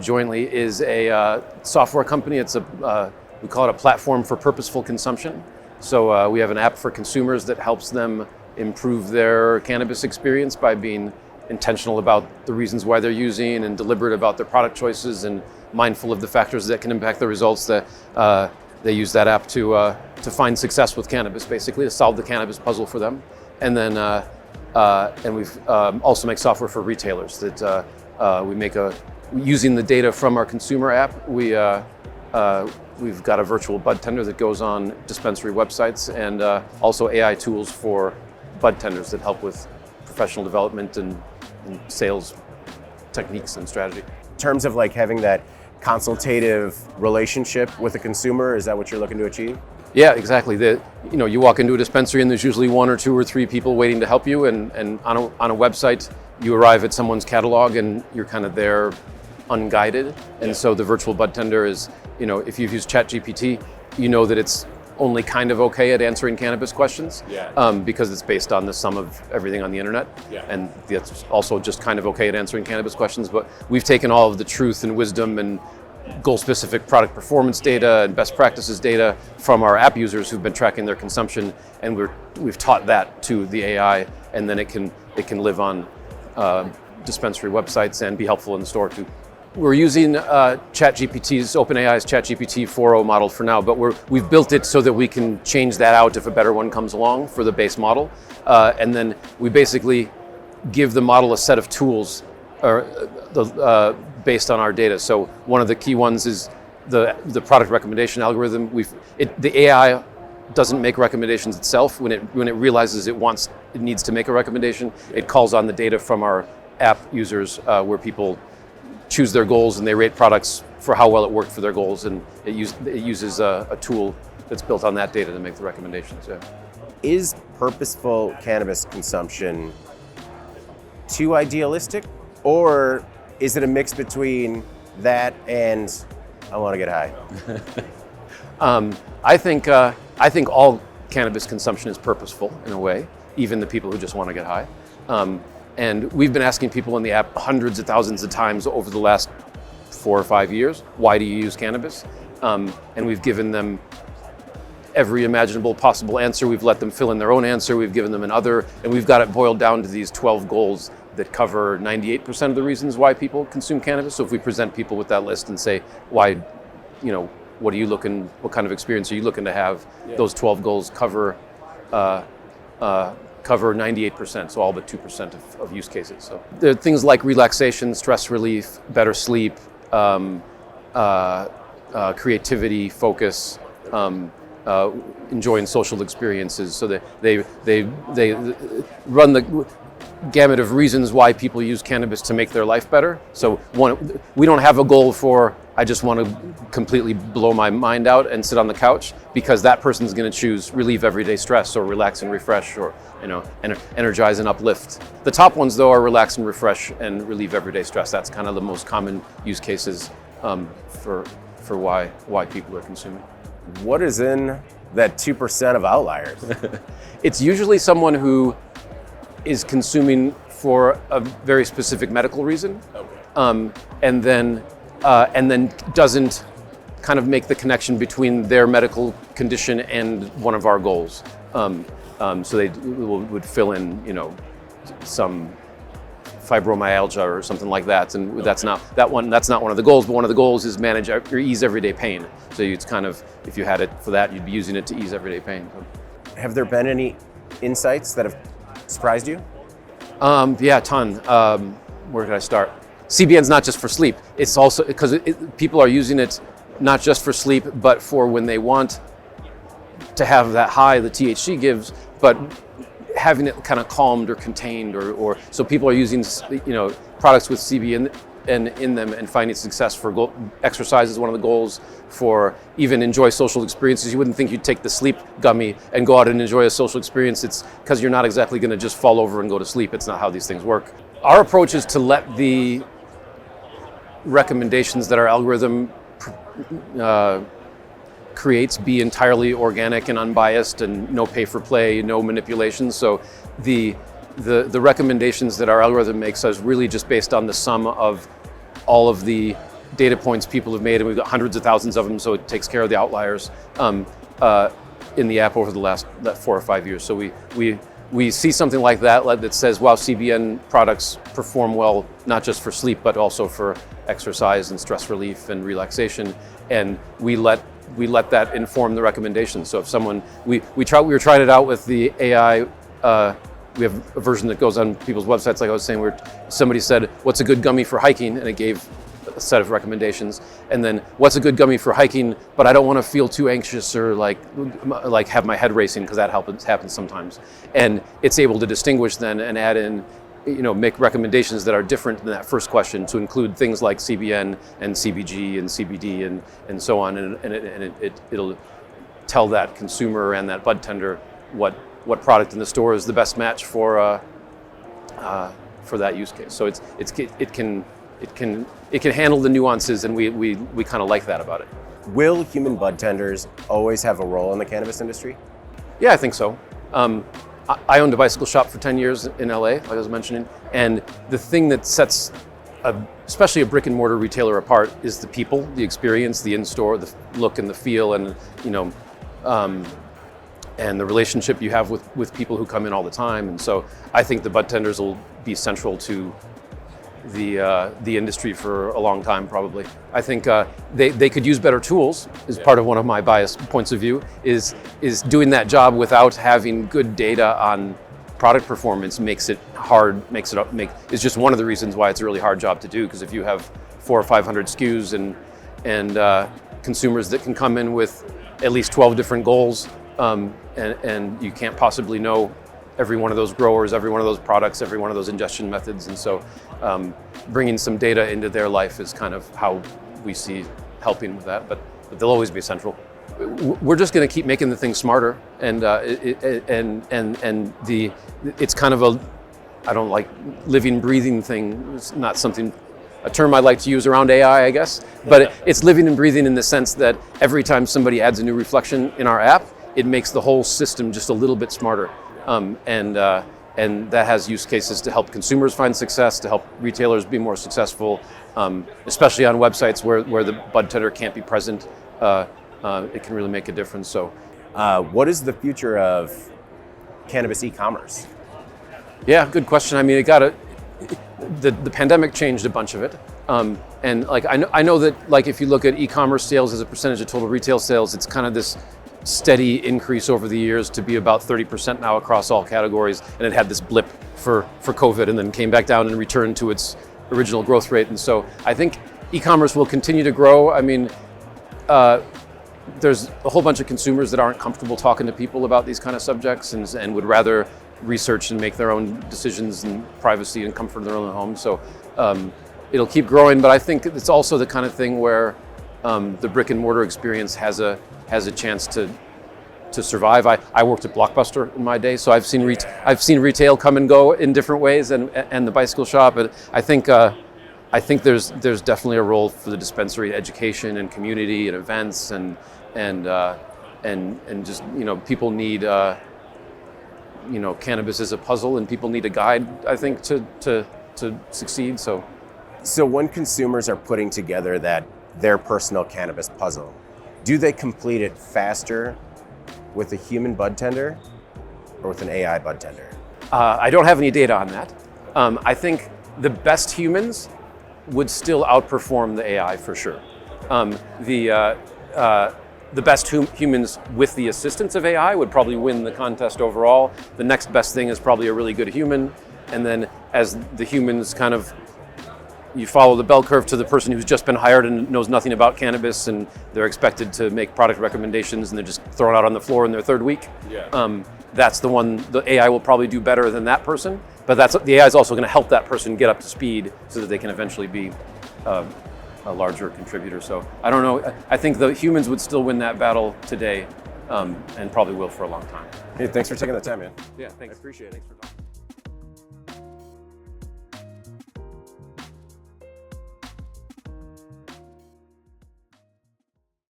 jointly is a software company. It's we call it a platform for purposeful consumption. So we have an app for consumers that helps them improve their cannabis experience by being intentional about the reasons why they're using and deliberate about their product choices and mindful of the factors that can impact the results. That they use that app to find success with cannabis, basically to solve the cannabis puzzle for them. And then and we've also make software for retailers that we make using the data from our consumer app. We've got a virtual bud tender that goes on dispensary websites, and also AI tools for bud tenders that help with professional development and sales techniques and strategy. In terms of like having that consultative relationship with the consumer, is that what you're looking to achieve? Yeah, exactly. You walk into a dispensary and there's usually 1 or 2 or 3 people waiting to help you, and on a website you arrive at someone's catalog and you're kind of there unguided. And so the virtual bud tender is, if you've used ChatGPT, you know that it's only kind of okay at answering cannabis questions, because it's based on the sum of everything on the internet, and it's also just kind of okay at answering cannabis questions. But we've taken all of the truth and wisdom and goal-specific product performance data and best practices data from our app users who've been tracking their consumption, and we've taught that to the AI, and then it can live on dispensary websites and be helpful in the store too. We're using ChatGPT's, OpenAI's ChatGPT 4.0 model for now, but we've built it so that we can change that out if a better one comes along for the base model. And then we basically give the model a set of tools based on our data. So one of the key ones is the product recommendation algorithm. The AI doesn't make recommendations itself. When it realizes it needs to make a recommendation, it calls on the data from our app users, where people choose their goals and they rate products for how well it worked for their goals, and it uses a tool that's built on that data to make the recommendations. Yeah. Is purposeful cannabis consumption too idealistic, or is it a mix between that and I want to get high? I think all cannabis consumption is purposeful in a way, even the people who just want to get high. And we've been asking people in the app hundreds of thousands of times over the last 4 or 5 years, why do you use cannabis? And we've given them every imaginable possible answer. We've let them fill in their own answer. We've given them another, and we've got it boiled down to these 12 goals that cover 98% of the reasons why people consume cannabis. So if we present people with that list and say, why, what kind of experience are you looking to have? Yeah. Those 12 goals cover 98%, so all but 2% of use cases. So there are things like relaxation, stress relief, better sleep, creativity, focus, enjoying social experiences. So that they run the gamut of reasons why people use cannabis to make their life better. So we don't have a goal for I just want to completely blow my mind out and sit on the couch, because that person's going to choose relieve everyday stress or relax and refresh, or energize and uplift. The top ones though are relax and refresh and relieve everyday stress. That's kind of the most common use cases for why people are consuming. What is in that 2% of outliers? It's usually someone who is consuming for a very specific medical reason, and then doesn't kind of make the connection between their medical condition and one of our goals. So they would fill in, some fibromyalgia or something like that, and that's not one of the goals. But one of the goals is manage or ease everyday pain. So it's kind of, if you had it for that, you'd be using it to ease everyday pain. Have there been any insights that have surprised you? Yeah, a ton. Where could I start? CBN's not just for sleep. It's also because people are using it not just for sleep, but for when they want to have that high the THC gives, but having it kind of calmed or contained, or so people are using products with CBN in them and finding success for exercise is one of the goals, for even enjoy social experiences. You wouldn't think you'd take the sleep gummy and go out and enjoy a social experience. It's because you're not exactly going to just fall over and go to sleep. It's not how these things work. Our approach is to let the recommendations that our algorithm creates be entirely organic and unbiased, and no pay for play, no manipulation. So the recommendations that our algorithm makes is really just based on the sum of all of the data points people have made, and we've got hundreds of thousands of them, so it takes care of the outliers in the app over the last 4 or 5 years. So we see something like that that says, wow, CBN products perform well, not just for sleep, but also for exercise and stress relief and relaxation. And we let that inform the recommendations. So if someone, we were trying it out with the AI. We have a version that goes on people's websites, like I was saying, where somebody said, what's a good gummy for hiking? And it gave a set of recommendations. And then, what's a good gummy for hiking, but I don't want to feel too anxious or like have my head racing, because that happens sometimes. And it's able to distinguish then and add in, make recommendations that are different than that first question, to include things like CBN and CBG and CBD and so on. And it'll tell that consumer and that bud tender what product in the store is the best match for that use case. So it can handle the nuances, and we kind of like that about it. Will human bud tenders always have a role in the cannabis industry? Yeah, I think so. I owned a bicycle shop for 10 years in LA, like I was mentioning, and the thing that sets especially a brick and mortar retailer apart is the people, the experience, the in-store, the look and the feel, and and the relationship you have with people who come in all the time. And so I think the bud tenders will be central to the industry for a long time, probably. I think they could use better tools, is part of one of my biased points of view, is doing that job without having good data on product performance makes it hard, it's just one of the reasons why it's a really hard job to do, because if you have 400 or 500 SKUs and consumers that can come in with at least 12 different goals, and you can't possibly know every one of those growers, every one of those products, every one of those ingestion methods. And so bringing some data into their life is kind of how we see helping with that, but they'll always be central. We're just going to keep making the thing smarter, and it's kind of I don't like living, breathing thing. It's not a term I like to use around AI, I guess, but it's living and breathing in the sense that every time somebody adds a new reflection in our app, it makes the whole system just a little bit smarter. And that has use cases to help consumers find success, to help retailers be more successful, especially on websites where the bud tender can't be present. It can really make a difference. So, what is the future of cannabis e-commerce? Yeah, good question. I mean, the pandemic changed a bunch of it. And like I know that, like, if you look at e-commerce sales as a percentage of total retail sales, it's kind of this steady increase over the years to be about 30% now across all categories. And it had this blip for COVID, and then came back down and returned to its original growth rate. And so I think e-commerce will continue to grow. I mean, there's a whole bunch of consumers that aren't comfortable talking to people about these kind of subjects, and would rather research and make their own decisions in privacy and comfort in their own home. So it'll keep growing, but I think it's also the kind of thing where the brick and mortar experience has a chance to survive. I worked at Blockbuster in my day, so I've seen retail come and go in different ways, and the bicycle shop. But I think there's definitely a role for the dispensary, education and community and events, and just, people need cannabis is a puzzle, and people need a guide, I think, to succeed. So when consumers are putting together their personal cannabis puzzle, do they complete it faster with a human bud tender or with an AI bud tender? I don't have any data on that. I think the best humans would still outperform the AI for sure. The best humans with the assistance of AI would probably win the contest overall. The next best thing is probably a really good human. And then as the humans you follow the bell curve to the person who's just been hired and knows nothing about cannabis, and they're expected to make product recommendations, and they're just thrown out on the floor in their third week. Yeah. That's the one, the AI will probably do better than that person, but the AI is also going to help that person get up to speed so that they can eventually be a larger contributor. So I don't know. I think the humans would still win that battle today, and probably will for a long time. Hey, thanks for taking the time, man. Yeah, thanks. I appreciate it. Thanks for talking.